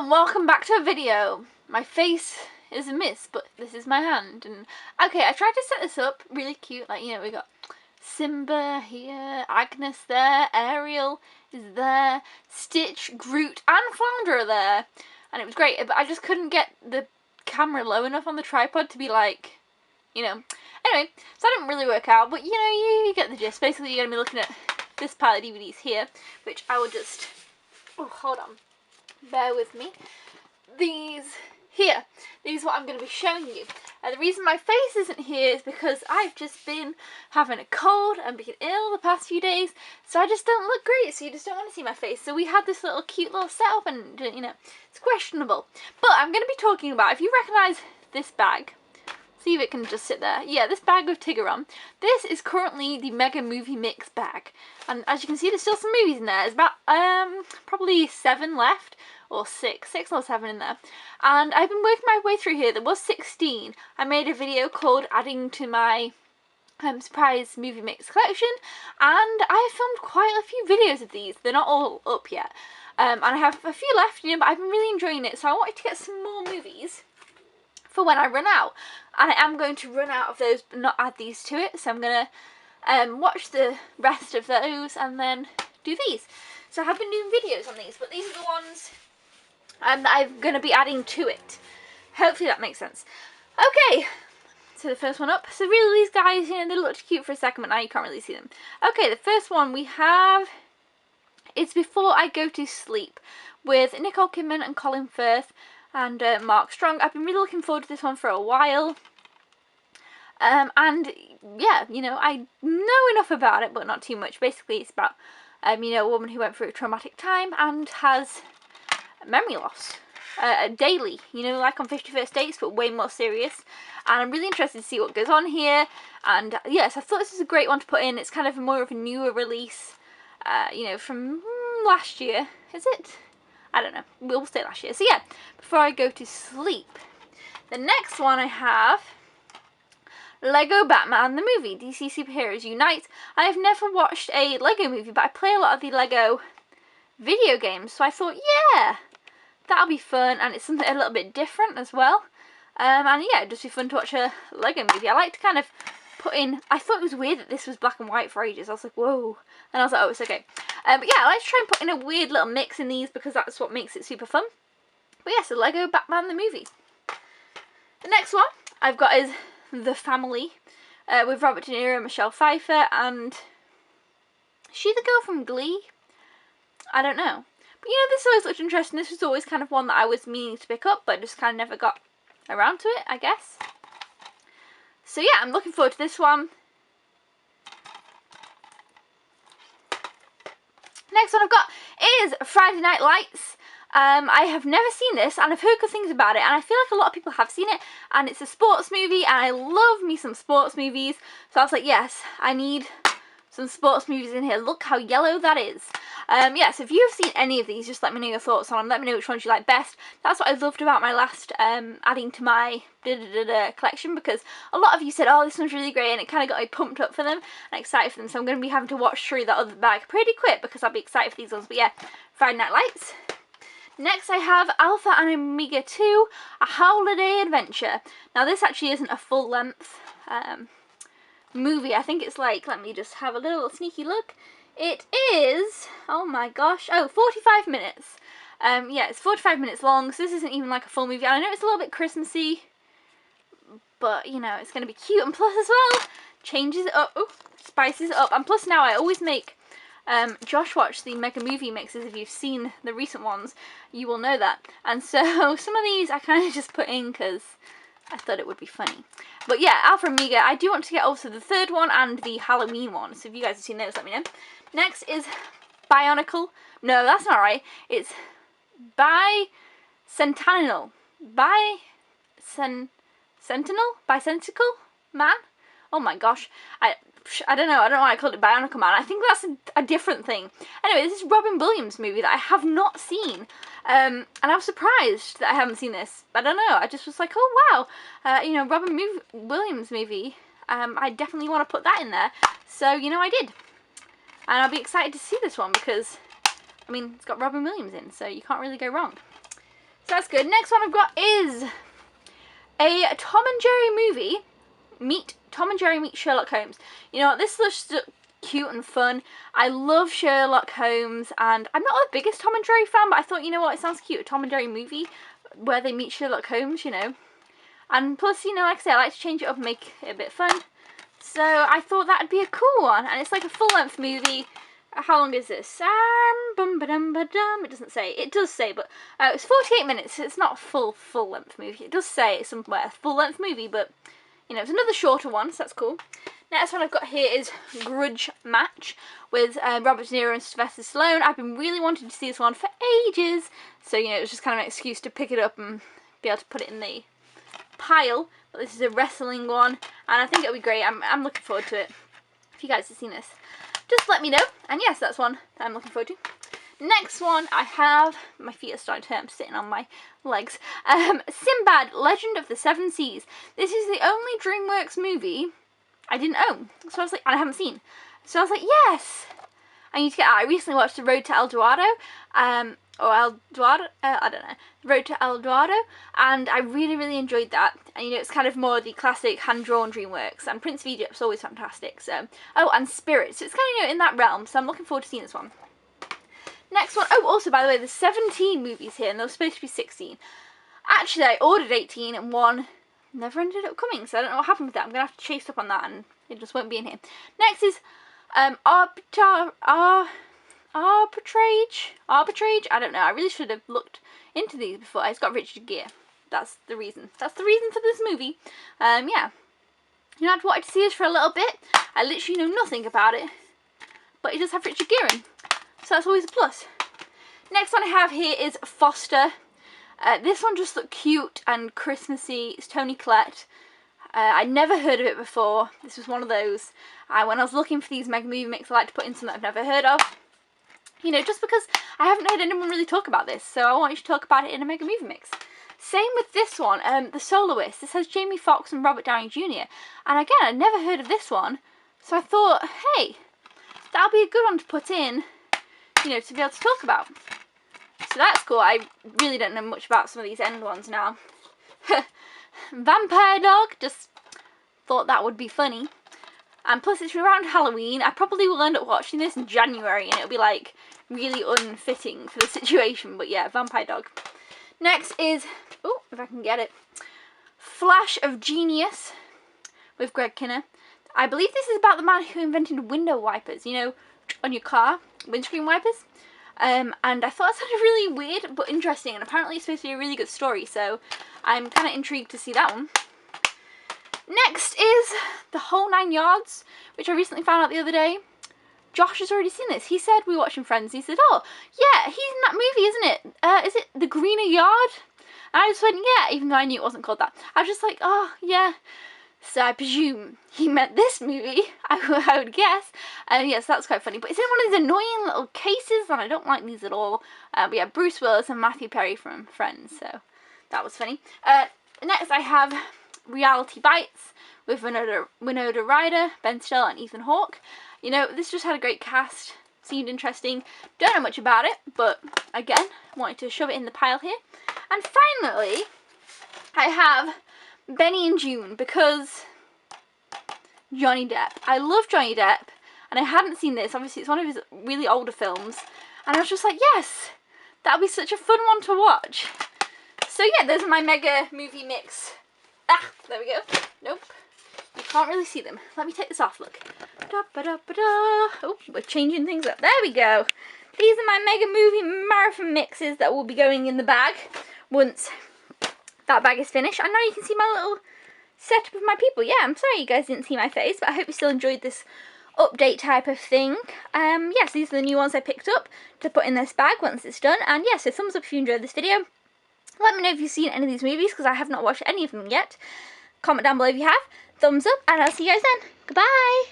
and welcome back to a video. My face is a mess, but this is my hand. And okay, I tried to set this up really cute, like, you know, we got Simba here, Agnes there, Ariel is there, Stitch, Groot and Flounder are there, and it was great, but I just couldn't get the camera low enough on the tripod to be like, you know, anyway, so that didn't really work out, but you know, you get the gist. Basically, you're going to be looking at this pile of DVDs here, which I will just, oh, hold on, bear with me. These are what I'm going to be showing you. The reason my face isn't here is because I've just been having a cold and being ill the past few days, so I just don't look great, so you just don't want to see my face. So we had this little cute little setup and, you know, it's questionable. But I'm going to be talking about, if you recognise this bag, see if it can just sit there. Yeah, this bag with Tigger on. This is currently the Mega Movie Mix bag. And as you can see, there's still some movies in there. There's about, probably 7 left. Or 6 or 7 in there. And I've been working my way through here. There was 16. I made a video called adding to my surprise movie mix collection. And I have filmed quite a few videos of these. They're not all up yet. And I have a few left, you know, but I've been really enjoying it. So I wanted to get some more movies for when I run out. And I am going to run out of those, but not add these to it. So I'm going to watch the rest of those and then do these. So I have been doing videos on these, but these are the ones that I'm going to be adding to it. Hopefully that makes sense. Okay, so the first one up. So really these guys, you know, they looked cute for a second, but now you can't really see them. Okay, the first one we have, it's Before I Go to Sleep, with Nicole Kidman and Colin Firth and Mark Strong. I've been really looking forward to this one for a while. And yeah, you know, I know enough about it, but not too much. Basically it's about, you know, a woman who went through a traumatic time and has memory loss daily, you know, like on 50 First Dates, but way more serious. And I'm really interested to see what goes on here. And yes, I thought this was a great one to put in. It's kind of more of a newer release, you know, from last year. Is it? I don't know. We'll say last year. So yeah, Before I Go to Sleep. The next one I have, Lego Batman the movie, DC Superheroes Unite. I've never watched a Lego movie, but I play a lot of the Lego video games, so I thought, yeah, that'll be fun, and it's something a little bit different as well. And yeah, it'd just be fun to watch a Lego movie. I like to kind of put in, I thought it was weird that this was black and white for ages. I was like, whoa. And I was like, oh, it's okay. But yeah, I like to try and put in a weird little mix in these because that's what makes it super fun. But yeah, so Lego Batman the movie. The next one I've got is The Family, with Robert De Niro and Michelle Pfeiffer, and is she the girl from Glee? I don't know. But you know, this always looked interesting. This was always kind of one that I was meaning to pick up, but just kind of never got around to it, I guess. So yeah, I'm looking forward to this one. Next one I've got is Friday Night Lights. I have never seen this, and I've heard good things about it, and I feel like a lot of people have seen it, and it's a sports movie, and I love me some sports movies. So I was like, yes, I need some sports movies in here. Look how yellow that is. Yeah, so if you've seen any of these, just let me know your thoughts on them. Let me know which ones you like best. That's what I loved about my last adding to my collection, because a lot of you said, oh, this one's really great, and it kind of got me pumped up for them and excited for them. So I'm going to be having to watch through that other bag pretty quick because I'll be excited for these ones. But yeah, Friday Night Lights. Next I have Alpha and Omega 2, A Holiday Adventure. Now this actually isn't a full length movie. I think it's like, let me just have a little sneaky look. It is, oh my gosh, 45 minutes. Yeah, it's 45 minutes long, so this isn't even like a full movie. And I know it's a little bit Christmassy, but you know, it's going to be cute. And plus as well, changes it up, spices it up. And plus now I always make Josh watch the Mega Movie Mixes. If you've seen the recent ones, you will know that. And so some of these I kind of just put in because I thought it would be funny. But yeah, Alpha and Omega, I do want to get also the third one and the Halloween one. So if you guys have seen those, let me know. Next is Bionicle. No, that's not right. It's Bicentennial. Bicentennial Man? Oh my gosh. I don't know. I don't know why I called it Bionicle Man. I think that's a different thing. Anyway, this is Robin Williams' movie that I have not seen. And I was surprised that I haven't seen this. I don't know. I just was like, oh wow. You know, Robin Williams movie. I definitely want to put that in there. So, you know, I did. And I'll be excited to see this one because, I mean, it's got Robin Williams in, so you can't really go wrong. that's good. Next one I've got is a Tom and Jerry movie. Tom and Jerry meet Sherlock Holmes. You know, this looks cute and fun. I love Sherlock Holmes, and I'm not the biggest Tom and Jerry fan, but I thought, you know what, it sounds cute, a Tom and Jerry movie where they meet Sherlock Holmes, you know. And plus, you know, like I say, I like to change it up and make it a bit fun. So I thought that'd be a cool one, and it's like a full-length movie. How long is this? It doesn't say. It does say, but it's 48 minutes. It's not a full-length movie. It does say somewhere full-length movie, but you know, it's another shorter one, so that's cool. Next one I've got here is Grudge Match with Robert De Niro and Sylvester Stallone. I've been really wanting to see this one for ages, so you know, it was just kind of an excuse to pick it up and be able to put it in the pile. But this is a wrestling one, and I think it'll be great. I'm looking forward to it. If you guys have seen this, just let me know. And yes, that's one that I'm looking forward to. Next one I have, my feet are starting to hurt, I'm sitting on my legs. Sinbad, Legend of the Seven Seas. This is the only DreamWorks movie I didn't own, so I was like, and I haven't seen. So I was like, yes, I need to get out. I recently watched The Road to El Dorado, or El Dorado, I don't know, Road to El Dorado, and I really enjoyed that. And you know, it's kind of more the classic hand-drawn DreamWorks, and Prince of Egypt's always fantastic. So, oh, and Spirit, so it's kind of, you know, in that realm. So I'm looking forward to seeing this one. Next one, oh, also by the way, there's 17 movies here, and there was supposed to be 16. Actually, I ordered 18, and one never ended up coming, so I don't know what happened with that. I'm gonna have to chase up on that, and it just won't be in here. Next is Arbitrage. I don't know. I really should have looked into these before. It's got Richard Gere. That's the reason. That's the reason for this movie. Yeah. You know, I'd wanted to see this for a little bit. I literally know nothing about it, but it does have Richard Gere in, so that's always a plus. Next one I have here is Foster. This one just looked cute and Christmassy. It's Toni Collette. I'd never heard of it before. This was one of those. When I was looking for these Mega Movie Mix, I like to put in something I've never heard of. You know, just because I haven't heard anyone really talk about this, so I want you to talk about it in a Mega Movie Mix. Same with this one, The Soloist. This has Jamie Foxx and Robert Downey Jr. And again, I'd never heard of this one, so I thought, hey, that'll be a good one to put in, you know, to be able to talk about. So that's cool. I really don't know much about some of these end ones now. Vampire Dog, just thought that would be funny. And plus it's around Halloween. I probably will end up watching this in January, and it'll be like really unfitting for the situation. But yeah, Vampire Dog. Next is, oh, if I can get it, Flash of Genius with Greg Kinnear. I believe this is about the man who invented window wipers, you know, on your car, windscreen wipers. And I thought that sounded really weird but interesting, and apparently it's supposed to be a really good story, so I'm kind of intrigued to see that one. Next is The Whole Nine Yards, which I recently found out the other day. Josh has already seen this. He said, we were watching Friends, he said, oh, yeah, he's in that movie, isn't it? Is it The Greener Yard? And I just went, yeah, even though I knew it wasn't called that. I was just like, oh, yeah. So I presume he meant this movie, I would guess. Yes, that's quite funny. But it's in one of these annoying little cases, and I don't like these at all. But yeah, Bruce Willis and Matthew Perry from Friends, so that was funny. Next I have Reality Bites with Winona Ryder, Ben Stiller and Ethan Hawke. You know, this just had a great cast, seemed interesting. Don't know much about it, but again, wanted to shove it in the pile here. And finally, I have Benny and June, because Johnny Depp. I love Johnny Depp, and I hadn't seen this. Obviously, it's one of his really older films, and I was just like, yes, that'll be such a fun one to watch. So yeah, those are my Mega Movie Mix. Ah, there we go. Nope. You can't really see them. Let me take this off, look. Oh, we're changing things up. There we go. These are my Mega Movie Marathon Mixes that will be going in the bag once that bag is finished. And now you can see my little setup of my people. Yeah, I'm sorry you guys didn't see my face, but I hope you still enjoyed this update type of thing. Yes, these are the new ones I picked up to put in this bag once it's done. And yeah, so thumbs up if you enjoyed this video. Let me know if you've seen any of these movies, because I have not watched any of them yet. Comment down below if you have. Thumbs up, and I'll see you guys then. Goodbye!